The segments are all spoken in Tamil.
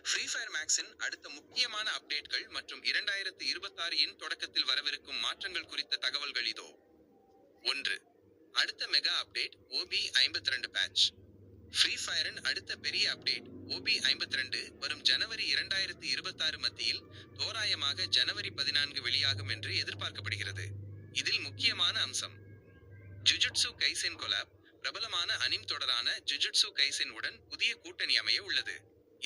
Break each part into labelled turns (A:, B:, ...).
A: ஃப்ரீ ஃபயர் மேக்ஸின் அடுத்த முக்கியமான அப்டேட்கள் மற்றும் 2026 இன் தொடக்கத்தில் வரவிருக்கும் மாற்றங்கள் குறித்த தகவல்கள் இதோ. 1. அடுத்த mega update OB52 patch. Free ஃபயரின் அடுத்த பெரிய அப்டேட் OB52 வரும் ஜனவரி 2026 மத்தியில் தோராயமாக ஜனவரி 14 வெளியாகும் என்று எதிர்பார்க்கப்படுகிறது. இதில் முக்கியமான அம்சம் ஜுஜுட்சு கைசென் கொலாப். பிரபலமான அனிம் தொடரான ஜுஜுட்சு கைசென் உடன் புதிய கூட்டணி அமைய உள்ளது.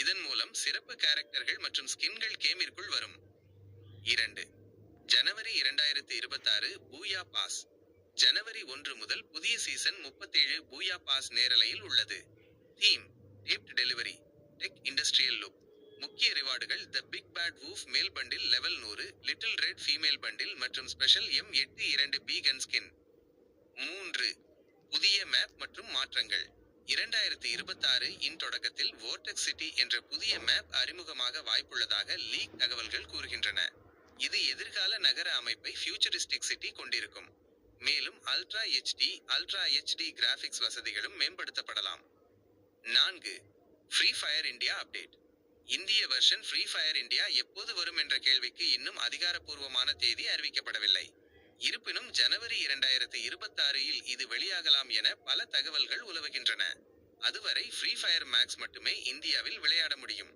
A: இதன் மூலம் சிறப்பு கேரக்டர்கள் மற்றும் ஸ்கின்கள் கேமிற்குள் வரும். 2. ஜனவரி 2026 பூயா பாஸ். ஜனவரி 1 முதல் புதிய சீசன் 37 பூயா பாஸ் நேரலையில் உள்ளது. Theme taped delivery, tech industrial look. முக்கிய ரிவார்டுகள் the big bad woof male bundle level 100, little red female bundle மற்றும் special M82 B gun skin. 3. புதிய மேப் மற்றும் மாற்றங்கள். 2026 இன் தொடக்கத்தில் வோர்டெக்ஸ் சிட்டி என்ற புதிய மேப் அறிமுகமாக வாய்ப்புள்ளதாக லீக் தகவல்கள் கூறுகின்றன. இது எதிர்கால நகர அமைப்பை ஃபியூச்சரிஸ்டிக் சிட்டி கொண்டிருக்கும். மேலும் அல்ட்ரா HD கிராபிக்ஸ் வசதிகளும் மேம்படுத்தப்படலாம். 4. Free fire India update. இந்திய வெர்ஷன் ஃப்ரீ ஃபயர் இந்தியா எப்போது வரும் என்ற கேள்விக்கு இன்னும் அதிகாரப்பூர்வமான தேதி அறிவிக்கப்படவில்லை. இருப்பினும் ஜனவரி 2026 இல் இது வெளியாகலாம் என பல தகவல்கள் உலவுகின்றன. அதுவரை ஃப்ரீ ஃபயர் மேக்ஸ் மட்டுமே இந்தியாவில் விளையாட முடியும்.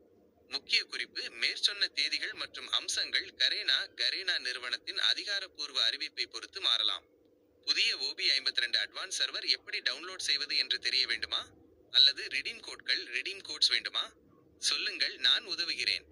A: முக்கிய குறிப்பு: மேற்சொன்ன தேதிகள் மற்றும் அம்சங்கள் கரேனா நிறுவனத்தின் அதிகாரப்பூர்வ அறிவிப்பை பொறுத்து மாறலாம். புதிய OB52 அட்வான்ஸ் சர்வர் எப்படி டவுன்லோட் செய்வது என்று தெரிய வேண்டுமா? அல்லது ரிடீம் கோட்ஸ் வேண்டுமா? சொல்லுங்கள், நான் உதவுகிறேன்.